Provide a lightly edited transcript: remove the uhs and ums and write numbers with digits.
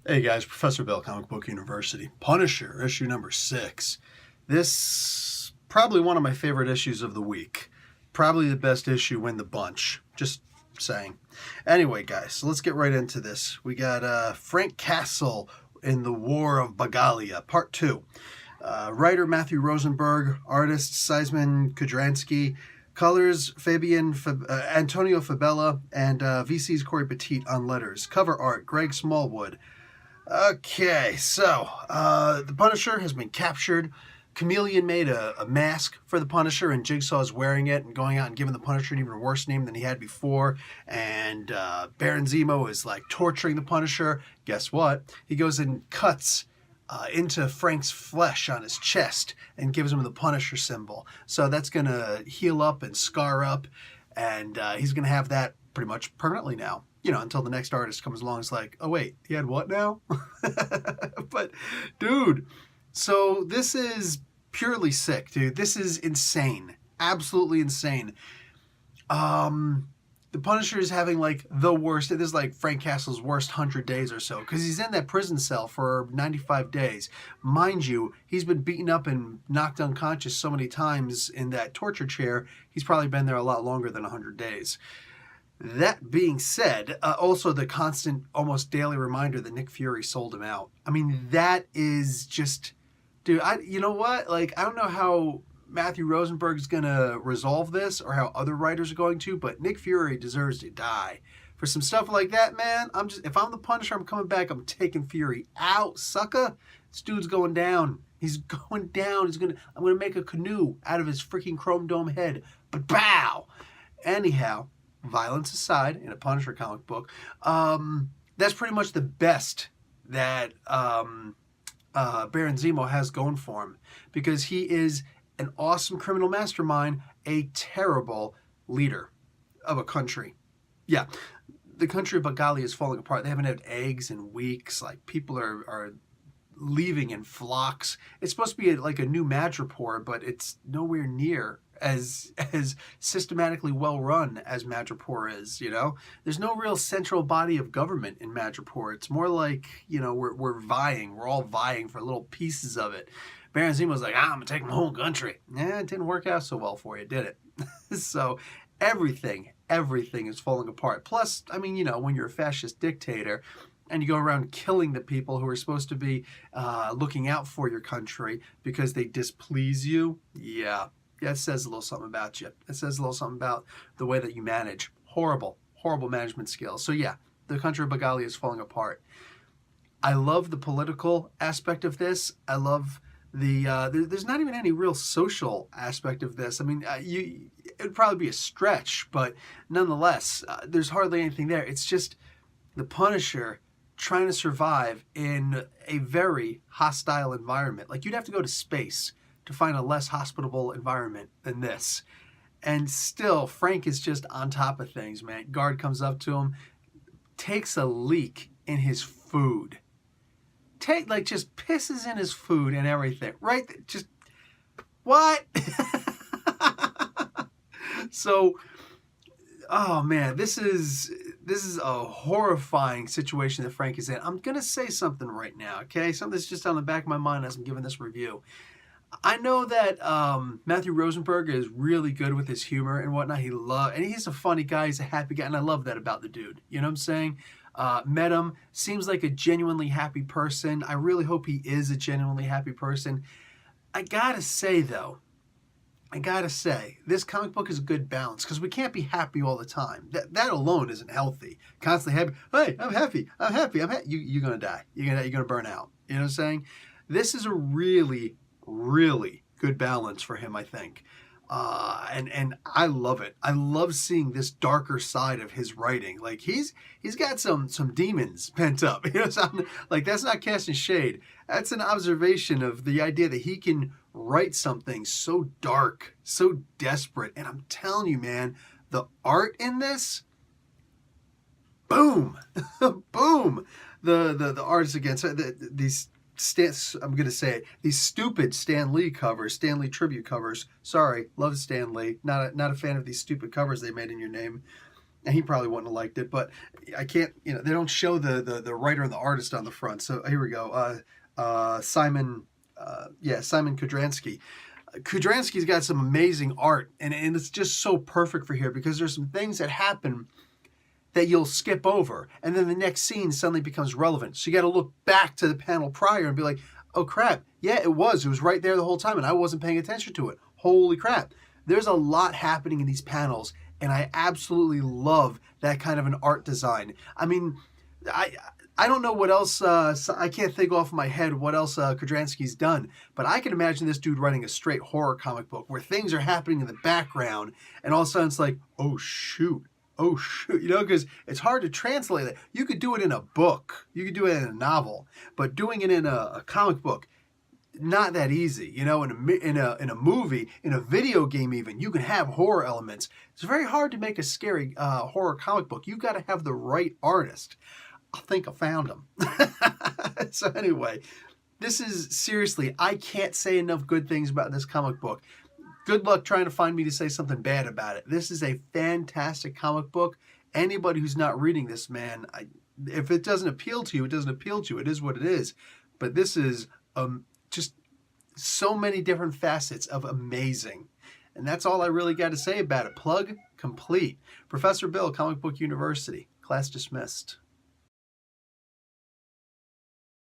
Hey guys, Professor Bill, Comic Book University. Punisher, issue number 6. This probably one of my favorite issues of the week. Probably the best issue in the bunch. Just saying. Anyway, guys, so let's get right into this. We got Frank Castle in the War of Bagalia, Part 2. Writer Matthew Rosenberg, artist Seisman Kudransky, colors Antonio Fabella, and VC's Corey Petit on letters. Cover art Greg Smallwood. Okay, so the Punisher has been captured. Chameleon made a mask for the Punisher, and Jigsaw's wearing it and going out and giving the Punisher an even worse name than he had before. And Baron Zemo is like torturing the Punisher. Guess what? He goes and cuts into Frank's flesh on his chest and gives him the Punisher symbol. So that's going to heal up and scar up, and he's going to have that pretty much permanently now. You know, until the next artist comes along, it's like, oh wait, he had what now? But, dude, so this is purely sick, dude. This is insane. Absolutely insane. The Punisher is having like the worst. This is like Frank Castle's worst 100 days or so, because he's in that prison cell for 95 days. Mind you, he's been beaten up and knocked unconscious so many times in that torture chair, he's probably been there a lot longer than 100 days. That being said, also the constant, almost daily reminder that Nick Fury sold him out. I mean, that is just, dude, you know what? Like, I don't know how Matthew Rosenberg is going to resolve this or how other writers are going to, but Nick Fury deserves to die. For some stuff like that, man, if I'm the Punisher, I'm coming back, I'm taking Fury out, sucker. This dude's going down. He's going down. I'm going to make a canoe out of his freaking chrome dome head. But bow! Anyhow, violence aside, in a Punisher comic book, that's pretty much the best that Baron Zemo has going for him, because he is an awesome criminal mastermind, a terrible leader of a country. Yeah, the country of Bagalia is falling apart. They haven't had eggs in weeks. Like, people are leaving in flocks. It's supposed to be like a new Madripoor, but it's nowhere near as systematically well run as Madripoor is. You know, there's no real central body of government in Madripoor. It's more like, you know, we're vying. We're all vying for little pieces of it. Baron Zemo's like, I'm gonna take my whole country. Yeah, it didn't work out so well for you, did it? So everything is falling apart. Plus, I mean, you know, when you're a fascist dictator and you go around killing the people who are supposed to be looking out for your country because they displease you, yeah, it says a little something about you. It says a little something about the way that you manage. Horrible management skills. So yeah, the country of Bagalia is falling apart. I love the political aspect of this. I love there's not even any real social aspect of this. I mean, it would probably be a stretch, but nonetheless, there's hardly anything there. It's just the Punisher trying to survive in a very hostile environment. Like, you'd have to go to space to find a less hospitable environment than this. And still, Frank is just on top of things, man. Guard comes up to him, takes a leak in his food. Just pisses in his food and everything. Right? Just, what? So, oh man, this is a horrifying situation that Frank is in. I'm going to say something right now, okay? Something that's just on the back of my mind as I'm giving this review. I know that Matthew Rosenberg is really good with his humor and whatnot. And he's a funny guy. He's a happy guy, and I love that about the dude. You know what I'm saying? Met him, seems like a genuinely happy person. I really hope he is a genuinely happy person. I gotta say, though, this comic book is a good balance, because we can't be happy all the time. That alone isn't healthy. Constantly happy. Hey, I'm happy. You're gonna die. You're gonna burn out. You know what I'm saying? This is a really, really good balance for him, I think. And I love it. I love seeing this darker side of his writing. Like, he's got some demons pent up. You know, so like, that's not casting shade. That's an observation of the idea that he can write something so dark, so desperate. And I'm telling you, man, the art in this, boom, boom. The artists against these. I'm going to say it, these stupid Stan Lee covers, Stan Lee tribute covers. Sorry, love Stan Lee. Not a fan of these stupid covers they made in your name. And he probably wouldn't have liked it, but I can't, they don't show the writer and the artist on the front. So here we go. Simon Kudransky. Kudransky's got some amazing art, and it's just so perfect for here because there's some things that happen that you'll skip over, and then the next scene suddenly becomes relevant. So you got to look back to the panel prior and be like, oh crap, yeah, it was right there the whole time, and I wasn't paying attention to it. Holy crap. There's a lot happening in these panels, and I absolutely love that kind of an art design. I mean, I don't know what else, I can't think off my head what else Kudransky's done, but I can imagine this dude writing a straight horror comic book where things are happening in the background, and all of a sudden it's like, oh shoot, because it's hard to translate it. You could do it in a book, you could do it in a novel, but doing it in a comic book, not that easy. In a movie, in a video game even, you can have horror elements. It's very hard to make a scary horror comic book. You've got to have the right artist. I think I found him. So anyway, this is seriously, I can't say enough good things about this comic book. Good luck trying to find me to say something bad about it. This is a fantastic comic book. Anybody who's not reading this, man, if it doesn't appeal to you, it doesn't appeal to you. It is what it is. But this is just so many different facets of amazing. And that's all I really got to say about it. Plug complete. Professor Bill, Comic Book University. Class dismissed.